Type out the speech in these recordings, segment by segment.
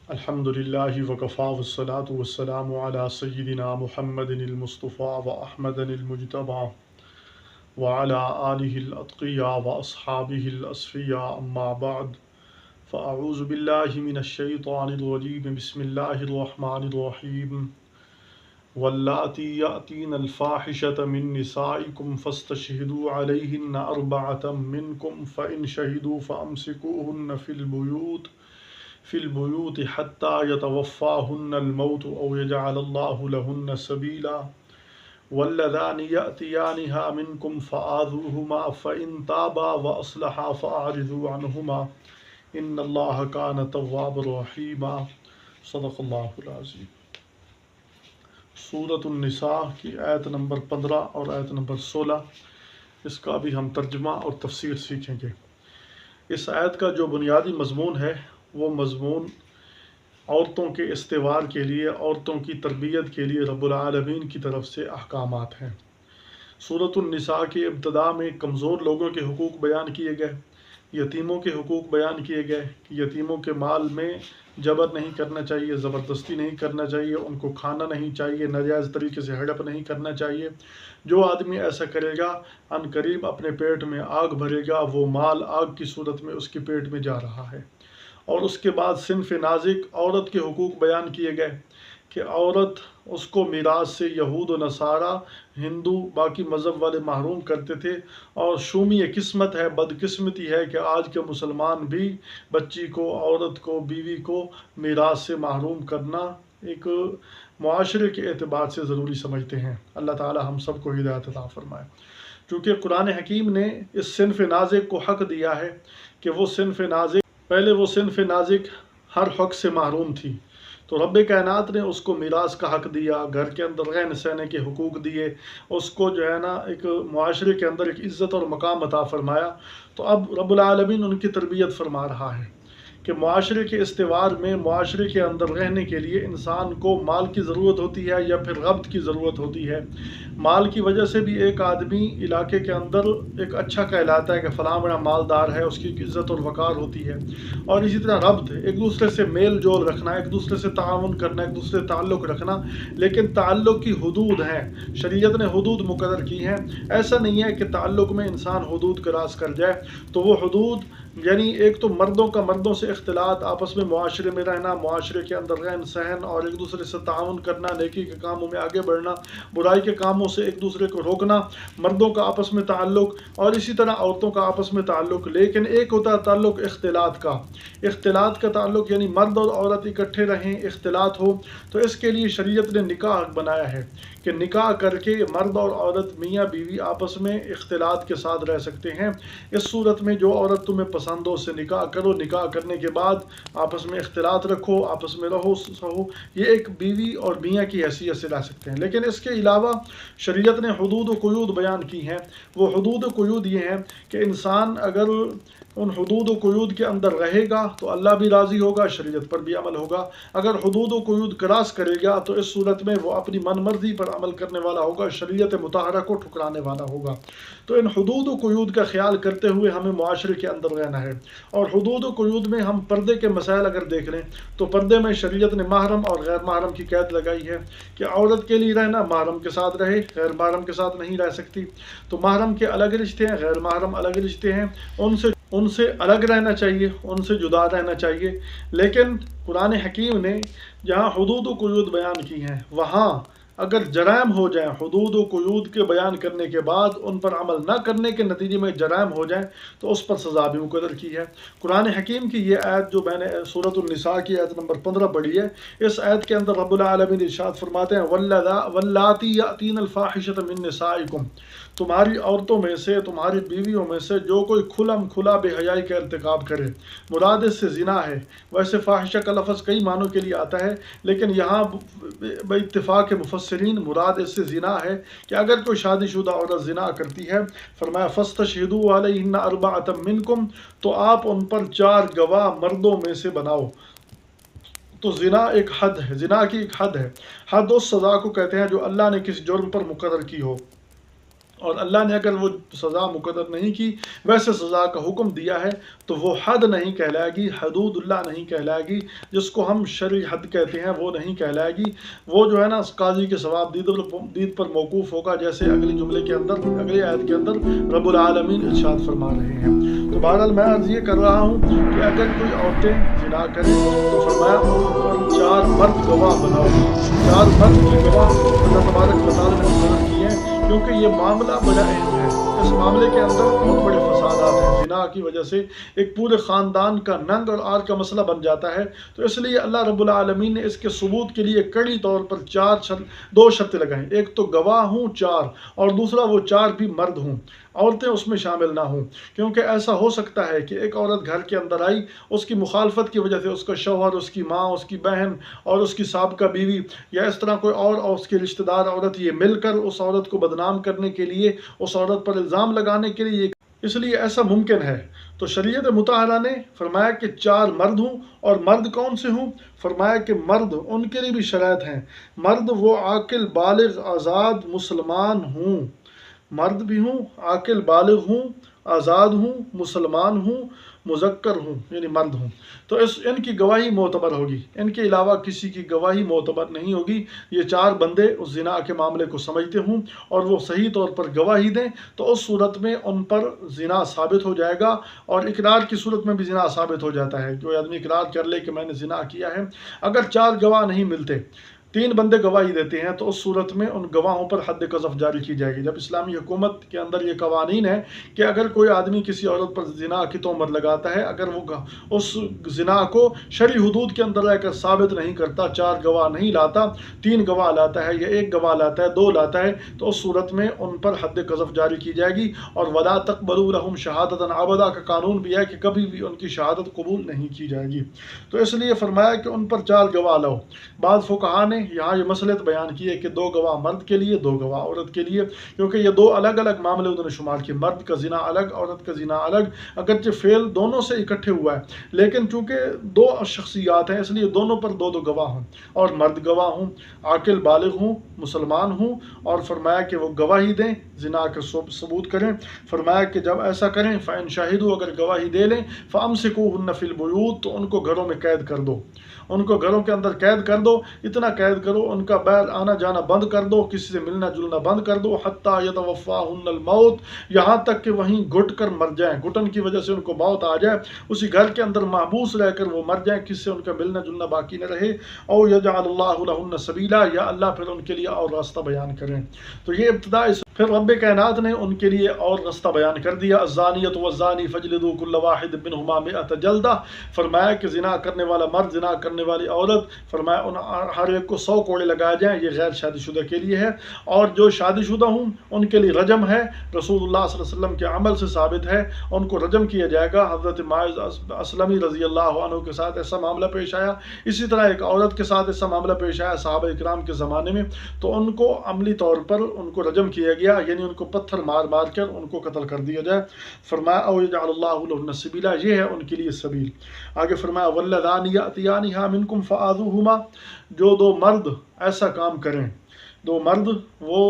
الحمد لله وكفى والصلاة والسلام على سيدنا محمد المصطفى وأحمد المجتبى وعلى آله الأتقياء وأصحابه الأصفياء أما بعد فأعوذ بالله من الشيطان الرجيم بسم الله الرحمن الرحيم واللاتي يأتين الفاحشة من نسائكم فاستشهدوا عليهن أربعة منكم فإن شهدوا فأمسكوهن في البيوت حتى يتوفاهن الموت أو يجعل الله لهن سبيلا واللذان يأتيانها منكم فآذوهما فإن تابا وأصلحا فأعرضوا عنهما إن الله كان توابا رحيما صدق اللہ العظیم۔ سورۃ النساء کی آیت نمبر 15 اور آیت نمبر 16، اس کا بھی ہم ترجمہ اور تفسیر سیکھیں گے۔ اس آیت کا جو بنیادی مضمون ہے وہ مضمون عورتوں کے استوار کے لیے، عورتوں کی تربیت کے لیے رب العالمین کی طرف سے احکامات ہیں۔ سورۃ النساء کی ابتدا میں کمزور لوگوں کے حقوق بیان کیے گئے، یتیموں کے حقوق بیان کیے گئے کہ یتیموں کے مال میں جبر نہیں کرنا چاہیے، زبردستی نہیں کرنا چاہیے، ان کو کھانا نہیں چاہیے، ناجائز طریقے سے ہڑپ نہیں کرنا چاہیے۔ جو آدمی ایسا کرے گا ان قریب اپنے پیٹ میں آگ بھرے گا، وہ مال آگ کی صورت میں اس کے پیٹ میں جا رہا ہے۔ اور اس کے بعد صنف نازک عورت کے حقوق بیان کیے گئے کہ عورت اس کو میراث سے یہود و نصارہ، ہندو، باقی مذہب والے محروم کرتے تھے، اور شومی قسمت ہے، بدقسمتی ہے کہ آج کے مسلمان بھی بچی کو، عورت کو، بیوی کو میراث سے محروم کرنا ایک معاشرے کے اعتبار سے ضروری سمجھتے ہیں۔ اللہ تعالی ہم سب کو ہدایت عطا فرمائے۔ چونکہ قرآن حکیم نے اس صنف نازک کو حق دیا ہے کہ وہ صنف نازک ہر حق سے محروم تھی، تو رب کائنات نے اس کو میراث کا حق دیا، گھر کے اندر رہنے سہنے کے حقوق دیے، اس کو جو ہے نا ایک معاشرے کے اندر ایک عزت اور مقام عطا فرمایا۔ تو اب رب العالمین ان کی تربیت فرما رہا ہے کہ معاشرے کے استوار میں، معاشرے کے اندر رہنے کے لیے انسان کو مال کی ضرورت ہوتی ہے یا پھر ربط کی ضرورت ہوتی ہے۔ مال کی وجہ سے بھی ایک آدمی علاقے کے اندر ایک اچھا کہلاتا ہے کہ فلاں بڑا مالدار ہے، اس کی عزت اور وقار ہوتی ہے۔ اور اسی طرح ربط، ایک دوسرے سے میل جول رکھنا، ایک دوسرے سے تعاون کرنا، ایک دوسرے سے تعلق رکھنا، لیکن تعلق کی حدود ہیں، شریعت نے حدود مقرر کی ہیں۔ ایسا نہیں ہے کہ تعلق میں انسان حدود کراس کر جائے، تو وہ حدود یعنی ایک تو مردوں کا مردوں سے اختلاط، آپس میں معاشرے میں رہنا، معاشرے کے اندر رہن سہن اور ایک دوسرے سے تعاون کرنا، نیکی کے کاموں میں آگے بڑھنا، برائی کے کاموں سے ایک دوسرے کو روکنا، مردوں کا آپس میں تعلق، اور اسی طرح عورتوں کا آپس میں تعلق۔ لیکن ایک ہوتا ہے تعلق اختلاط کا تعلق، یعنی مرد اور عورت اکٹھے رہیں، اختلاط ہو، تو اس کے لیے شریعت نے نکاح بنایا ہے کہ نکاح کر کے مرد اور عورت، میاں بیوی آپس میں اختلاط کے ساتھ رہ سکتے ہیں۔ اس صورت میں جو عورت تمہیں پسند ہو اس سے نکاح کرو، نکاح کرنے کے بعد آپس میں اختلاط رکھو، آپس میں رہو سہو، یہ ایک بیوی اور میاں کی حیثیت سے رہ سکتے ہیں۔ لیکن اس کے علاوہ شریعت نے حدود و قیود بیان کی ہیں۔ وہ حدود و قیود یہ ہیں کہ انسان اگر ان حدود و قیود کے اندر رہے گا تو اللہ بھی راضی ہوگا، شریعت پر بھی عمل ہوگا۔ اگر حدود و قیود کراس کرے گا تو اس صورت میں وہ اپنی من مرضی پر عمل کرنے والا ہوگا، شریعت مطہرہ کو ٹھکرانے والا ہوگا۔ تو ان حدود و قیود کا خیال کرتے ہوئے ہمیں معاشرے کے اندر رہنا ہے۔ اور حدود و قیود میں ہم پردے کے مسائل اگر دیکھ لیں تو پردے میں شریعت نے محرم اور غیر محرم کی قید لگائی ہے کہ عورت کے لیے رہنا محرم کے ساتھ رہے، غیر محرم کے ساتھ نہیں رہ سکتی۔ تو محرم کے الگ رشتے ہیں، غیر محرم الگ رشتے ہیں، ان سے الگ رہنا چاہیے، ان سے جدا رہنا چاہیے۔ لیکن قرآن حکیم نے جہاں حدود و قیود بیان کی ہیں، وہاں اگر جرائم ہو جائیں، حدود و قیود کے بیان کرنے کے بعد ان پر عمل نہ کرنے کے نتیجے میں جرائم ہو جائیں تو اس پر سزا بھی مقرر کی ہے۔ قرآن حکیم کی یہ آیت جو میں نے سورۃ النساء کی آیت نمبر 15 پڑھی ہے، اس آیت کے اندر رب العالمین ارشاد فرماتے ہیں واللاتی یأتین الفاحشۃ من نسائکم، تمہاری عورتوں میں سے، تمہاری بیویوں میں سے جو کوئی کھلم کھلا بے حیائی کا ارتکاب کرے، مراد اس سے زنا ہے۔ ویسے فاحشہ کا لفظ کئی معنوں کے لیے آتا ہے، لیکن یہاں باتفاق مفسرین مراد اس سے زنا ہے کہ اگر کوئی شادی شدہ عورت زنا کرتی ہے، فرمایا فاستشہدوا علیہن اربعۃ منکم، تو آپ ان پر 4 گواہ مردوں میں سے بناؤ۔ تو زنا ایک حد ہے، زنا کی ایک حد ہے۔ حد اس سزا کو کہتے ہیں جو اللہ نے کسی جرم پر مقرر کی ہو۔ اور اللہ نے اگر وہ سزا مقرر نہیں کی، ویسے سزا کا حکم دیا ہے، تو وہ حد نہیں کہلائے گی، حدود اللہ نہیں کہلائے گی، جس کو ہم شرعی حد کہتے ہیں وہ نہیں کہلائے گی۔ وہ جو ہے نا قاضی کے ثواب دید پر موقوف ہوگا، جیسے اگلی جملے کے اندر، اگلی آیت کے اندر رب العالمین ارشاد فرما رہے ہیں۔ تو بہرحال میں عرض یہ کر رہا ہوں کہ اگر کوئی عورتیں زنا کریں تو فرمایا ان پر 4 مرد گواہ بناؤ، 4 مرد کی گواہ اللہ تبارک و تعالیٰ نے مقرر کی ہے، کیونکہ یہ معاملہ بڑا اہم ہے۔ اس معاملے کے اندر بہت بڑے فسادات ہیں، زنا کی وجہ سے ایک پورے خاندان کا ننگ اور عار کا مسئلہ بن جاتا ہے۔ تو اس لیے اللہ رب العالمین نے اس کے ثبوت کے لیے کڑی طور پر 2 شرطیں لگائیں، ایک تو گواہ ہوں 4، اور دوسرا وہ 4 بھی مرد ہوں، عورتیں اس میں شامل نہ ہوں، کیونکہ ایسا ہو سکتا ہے کہ ایک عورت گھر کے اندر آئی، اس کی مخالفت کی وجہ سے اس کا شوہر، اس کی ماں، اس کی بہن اور اس کی سابقہ بیوی یا اس طرح کوئی اور اس کے رشتہ دار عورت، یہ مل کر اس عورت کو بدنام کرنے کے لیے، اس عورت پر الزام لگانے کے لیے، اس لیے ایسا ممکن ہے۔ تو شریعت مطہرہ نے فرمایا کہ 4 مرد ہوں، اور مرد کون سے ہوں؟ فرمایا کہ مرد، ان کے لیے بھی شرائط ہیں، مرد وہ عاقل بالغ آزاد مسلمان ہوں، مرد بھی ہوں، عاقل بالغ ہوں، آزاد ہوں، مسلمان ہوں، مذکر ہوں، یعنی مرد ہوں۔ تو ان کی گواہی معتبر ہوگی، ان کے علاوہ کسی کی گواہی معتبر نہیں ہوگی۔ یہ 4 بندے اس زنا کے معاملے کو سمجھتے ہوں اور وہ صحیح طور پر گواہی دیں، تو اس صورت میں ان پر زنا ثابت ہو جائے گا، اور اقرار کی صورت میں بھی زنا ثابت ہو جاتا ہے۔ کوئی آدمی اقرار کر لے کہ میں نے زنا کیا ہے، اگر 4 گواہ نہیں ملتے، 3 بندے گواہی دیتے ہیں، تو اس صورت میں ان گواہوں پر حد قذف جاری کی جائے گی۔ جب اسلامی حکومت کے اندر یہ قوانین ہے کہ اگر کوئی آدمی کسی عورت پر زنا کی تہمت لگاتا ہے، اگر وہ اس زنا کو شرعی حدود کے اندر رہ کر ثابت نہیں کرتا، 4 گواہ نہیں لاتا، 3 گواہ لاتا ہے یا 1 گواہ لاتا ہے، 2 لاتا ہے، تو اس صورت میں ان پر حد قذف جاری کی جائے گی۔ اور وَلَا تَقْبَلُوا لَهُمْ شَهَادَةً أَبَدًا کا قانون بھی ہے کہ کبھی بھی ان کی شہادت قبول نہیں کی جائے گی۔ تو اس لیے فرمایا کہ ان پر 4 گواہ لاؤ۔ بعض فقہا نے یہاں یہ مصلحت بیان کی ہے کہ 2 گواہ مرد کے لیے، 2 گواہ عورت کے لیے، کیونکہ یہ 2 الگ الگ معاملے انہوں نے شمار کیے، مرد کا زنا الگ، عورت کا زنا الگ، اگرچہ فعل دونوں سے اکٹھے ہوا ہے، لیکن چونکہ 2 شخصیات ہیں، اس لیے دونوں پر 2 گواہ ہوں، اور مرد گواہ ہوں، عاقل بالغ ہوں، مسلمان ہوں، اور فرمایا کہ وہ گواہی دیں، زنا کا ثبوت کریں۔ فرمایا کہ جب ایسا کریں، فَإِن شَهِدُوا، اگر گواہی دے لیں، فَأَمْسِكُوهُنَّ فِي الْبُيُوتِ، تو ان کو گھروں میں قید کر دو، ان کو گھروں کے اندر قید کر دو، اتنا قید کرو، ان کا باہر آنا جانا بند کر دو، کسی سے ملنا جلنا بند کر دو، حتیٰ یتوفاہن الموت، یہاں تک کہ وہیں گھٹ کر مر جائیں، گھٹن کی وجہ سے ان کو موت آ جائے، اسی گھر کے اندر محبوس رہ کر وہ مر جائیں، کسی سے ان کا ملنا جلنا باقی نہ رہے، او یجعل اللہ لہن سبیلا، یا اللہ پھر ان کے لیے اور راستہ بیان کریں۔ تو یہ ابتدا پھر رب کائنات نے ان کے لیے اور راستہ بیان کر دیا، الزانیۃ والزانی فاجلدوا کل واحد منہما 100 جلدہ، فرمایا کہ زنا کرنے والا مرد، زنا کرنے والی عورت، فرمایا ان ہر ایک کو 100 کوڑے لگائے جائیں، یہ غیر شادی شدہ کے لیے ہے، اور جو شادی شدہ ہوں ان کے لیے رجم ہے، رسول اللہ صلی اللہ علیہ وسلم کے عمل سے ثابت ہے، ان کو رجم کیا جائے گا۔ حضرت معاذ اسلمی رضی اللہ عنہ کے ساتھ ایسا معاملہ پیش آیا، اسی طرح ایک عورت کے ساتھ ایسا معاملہ پیش آیا صحابہ اکرام کے زمانے میں، تو ان کو عملی طور پر ان کو رجم کیا گیا، یعنی ان کو پتھر مار مار کر ان کو قتل کر دیا جائے۔ فرمایا او یجعل اللہ لہن سبیلا، یہ ہے ان کے لیے سبیل۔ آگے فرمایا واللذان یأتیانہا منکم فآذوہما، جو 2 مرد ایسا کام کریں، 2 مرد وہ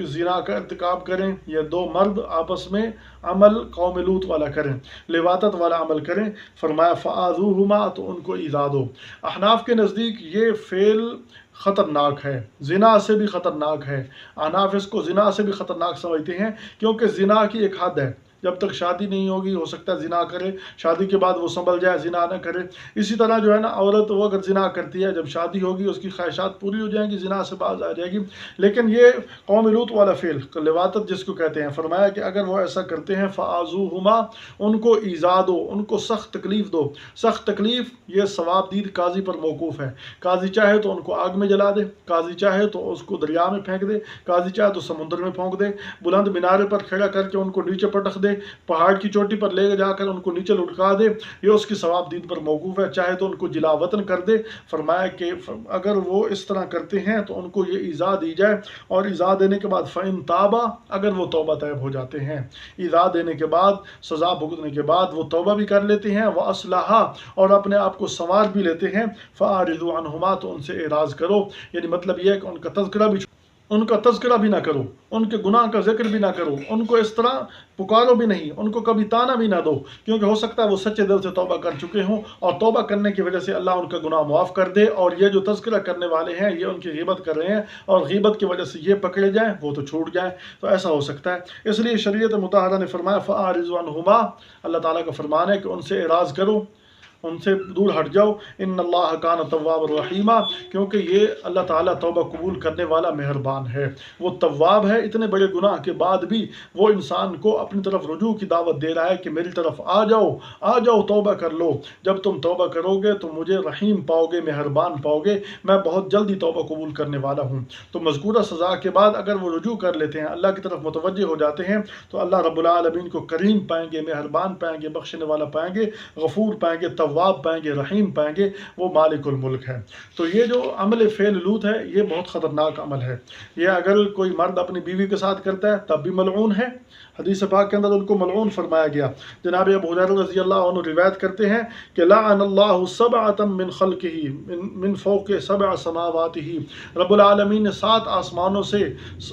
زنا کا ارتکاب کریں، یا 2 مرد آپس میں عمل قوم لوط والا کریں، لواطت والا عمل کریں، فرمایا فآذوہما، تو ان کو ایذا دو۔ احناف کے نزدیک یہ فعل خطرناک ہے، زنا سے بھی خطرناک ہے، احناف اس کو زنا سے بھی خطرناک سمجھتے ہیں، کیونکہ زنا کی ایک حد ہے، جب تک شادی نہیں ہوگی ہو سکتا ہے زنا کرے، شادی کے بعد وہ سنبھل جائے، زنا نہ کرے۔ اسی طرح جو ہے نا عورت وہ اگر زنا کرتی ہے، جب شادی ہوگی اس کی خواہشات پوری ہو جائیں گی، زنا سے باز آ جائے گی۔ لیکن یہ قوم لوط والا فعل لواطت جس کو کہتے ہیں، فرمایا کہ اگر وہ ایسا کرتے ہیں فآذوہما، ان کو ایذا دو، ان کو سخت تکلیف دو۔ سخت تکلیف یہ ثواب دید قاضی پر موقوف ہے، قاضی چاہے تو ان کو آگ میں جلا دے، قاضی چاہے تو اس کو دریا میں پھینک دے، قاضی چاہے تو سمندر میں پھونک دے، بلند مینارے پر کھڑا کر کے ان کو نیچے پٹخ دے، پہاڑ کی چوٹی پر لے جا کر ان کو نیچے لٹکا دے، یہ اس کی ثواب دید پر موقوف ہے، چاہے تو ان کو جلا وطن کر دے۔ فرمایا کہ اگر وہ اس طرح کرتے ہیں تو ان کو یہ ایذا دی جائے، اور ایذا دینے کے بعد فَإِن تابا، اگر وہ توبہ طیب ہو جاتے ہیں، ایذا دینے کے بعد، سزا بھگتنے کے بعد وہ توبہ بھی کر لیتے ہیں، وَأَصْلَحَا، اور اپنے آپ کو سنوار بھی لیتے ہیں، فَأَعْرِضُوا عَنْهُمَا، تو ان سے اعراض کرو، یعنی مطلب یہ ہے کہ ان کا تذکرہ بھی ان کا تذکرہ بھی نہ کرو، ان کے گناہ کا ذکر بھی نہ کرو، ان کو اس طرح پکارو بھی نہیں، ان کو کبھی تانا بھی نہ دو، کیونکہ ہو سکتا ہے وہ سچے دل سے توبہ کر چکے ہوں، اور توبہ کرنے کی وجہ سے اللہ ان کا گناہ معاف کر دے، اور یہ جو تذکرہ کرنے والے ہیں یہ ان کی غیبت کر رہے ہیں اور غیبت کی وجہ سے یہ پکڑے جائیں، وہ تو چھوٹ جائیں، تو ایسا ہو سکتا ہے۔ اس لیے شریعت مطہرہ نے فرمایا فَأَعْرِضُ عَنْهُمَا، اللہ تعالیٰ کا فرمان ہے کہ ان سے اعراض کرو، ان سے دور ہٹ جاؤ، ان اللہ کان تواب الرحیمہ، کیونکہ یہ اللہ تعالیٰ توبہ قبول کرنے والا مہربان ہے، وہ تواب ہے۔ اتنے بڑے گناہ کے بعد بھی وہ انسان کو اپنی طرف رجوع کی دعوت دے رہا ہے کہ میری طرف آ جاؤ، آ جاؤ، توبہ کر لو، جب تم توبہ کرو گے تو مجھے رحیم پاؤ گے، مہربان پاؤ گے، میں بہت جلدی توبہ قبول کرنے والا ہوں۔ تو مذکورہ سزا کے بعد اگر وہ رجوع کر لیتے ہیں، اللہ کی طرف متوجہ ہو جاتے ہیں، تو اللہ رب العالمین کو کریم پائیں گے، مہربان پائیں گے، بخشنے والا پائیں گے، غفور پائیں گے، تواب پائیں گے، رحیم پائیں گے، وہ مالک الملک ہے۔ تو یہ جو عمل فعل لوط ہے یہ بہت خطرناک عمل ہے۔ یہ اگر کوئی مرد اپنی بیوی کے ساتھ کرتا ہے تب بھی ملعون ہے، حدیث پاک کے اندر ان کو ملعون فرمایا گیا۔ جناب ابو ہریرہ رضی اللہ عنہ روایت کرتے ہیں کہ لعن اللہ سبعۃ من خلقہ من فوق سبع سماواتہ، رب العالمین نے 7 آسمانوں سے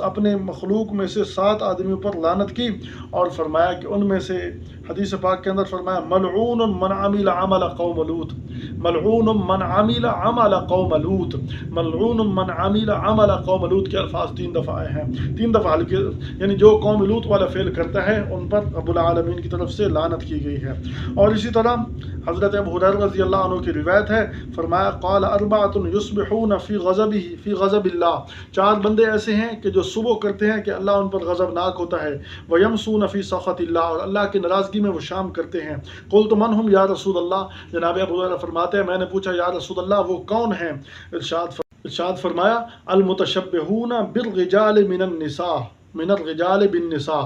اپنے مخلوق میں سے 7 آدمیوں پر لعنت کی، اور فرمایا کہ ان میں سے حدیث پاک کے اندر فرمایا ملعون من عمل عمل قوم لوط، ملعون من عمل عمل قوم لوط، ملعون من عمل عمل قوم لوط کے الفاظ 3 دفعہ آئے ہیں، 3 دفعہ یعنی جو قوم لوط والا فعل کرتا ہے ان پر رب العالمین کی طرف سے لعنت کی گئی ہے۔ اور اسی طرح حضرت ابو ہریرہ رضی اللہ عنہ کی روایت ہے، فرمایا قال اربعۃ یصبحون فی غضب اللہ، 4 بندے ایسے ہیں کہ جو صبح کرتے ہیں کہ اللہ ان پر غضبناک ہوتا ہے، ویمسون فی سخط اللہ، اور اللہ کی ناراضگی میں وہ شام کرتے ہیں۔ قلت من ہم یا رسول اللہ، جناب ابو ہریرہ فرماتے ہیں میں نے پوچھا یا رسول اللہ وہ کون ہیں؟ ارشاد فرمایا المتشبہون بالرجال من النساء، من الرجال بالنساء،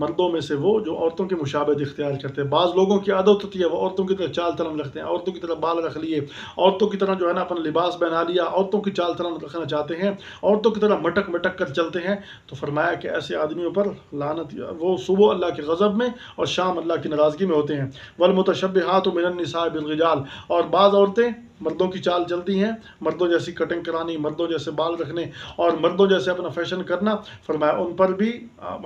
مردوں میں سے وہ جو عورتوں کی مشابہت اختیار کرتے ہیں۔ بعض لوگوں کی عادت ہوتی ہے وہ عورتوں کی طرح چال چلن رکھتے ہیں، عورتوں کی طرح بال رکھ لیے، عورتوں کی طرح جو ہے نا اپنا لباس بنا لیا، عورتوں کی چال چلن رکھنا چاہتے ہیں، عورتوں کی طرح مٹک مٹک کر چلتے ہیں، تو فرمایا کہ ایسے آدمیوں پر لعنت، وہ صبح اللہ کے غضب میں اور شام اللہ کی ناراضگی میں ہوتے ہیں۔ والمتشبہات من النساء بالرجال، اور بعض عورتیں مردوں کی چال چلتی ہیں، مردوں جیسی کٹنگ کرانی، مردوں جیسے بال رکھنے اور مردوں جیسے اپنا فیشن کرنا، فرمایا ان پر بھی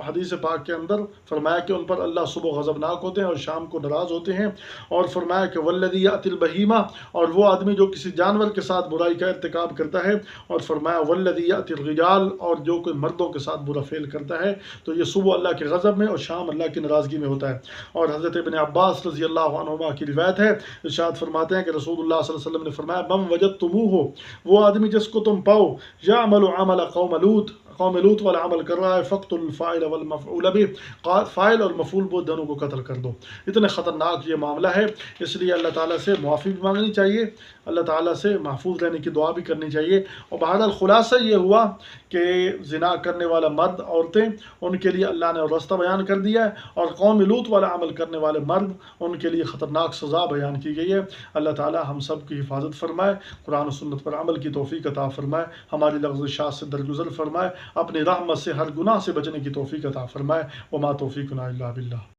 حدیث پاک کے اندر فرمایا کہ ان پر اللہ صبح غضبناک ہوتے ہیں اور شام کو ناراض ہوتے ہیں۔ اور فرمایا کہ والذی یأتی البہیمہ، اور وہ آدمی جو کسی جانور کے ساتھ برائی کا ارتکاب کرتا ہے، اور فرمایا والذی یأتی الرجال، اور جو کوئی مردوں کے ساتھ برا فعل کرتا ہے، تو یہ صبح اللہ کے غضب میں اور شام اللہ کی ناراضگی میں ہوتا ہے۔ اور حضرت ابن عباس رضی اللہ عنہما کی روایت ہے، ارشاد فرماتے ہیں کہ رسول اللہ صلی اللہ علیہ وسلم نے فرمایا من وجدتموہ، وہ آدمی جس کو تم پاؤ یعمل عمل قوم لوط، قوم لوط والا عمل کر رہا ہے، فقتل الفاعل والمفعول به، فاعل اور مفعول وہ دونوں کو قتل کر دو۔ اتنے خطرناک یہ معاملہ ہے، اس لیے اللہ تعالیٰ سے معافی بھی مانگنی چاہیے، اللہ تعالیٰ سے محفوظ رہنے کی دعا بھی کرنی چاہیے۔ اور بہرحال خلاصہ یہ ہوا کہ زنا کرنے والا مرد، عورتیں، ان کے لیے اللہ نے رستہ بیان کر دیا ہے، اور قوم لوط والا عمل کرنے والے مرد، ان کے لیے خطرناک سزا بیان کی گئی ہے۔ اللہ تعالیٰ ہم سب کی حفاظت فرمائے، قرآن و سنت پر عمل کی توفیق عطا فرمائے، ہماری لغزشات سے درگزر فرمائے، اپنی رحمت سے ہر گناہ سے بچنے کی توفیق عطا فرمائے۔ وما توفیقنا الا باللہ۔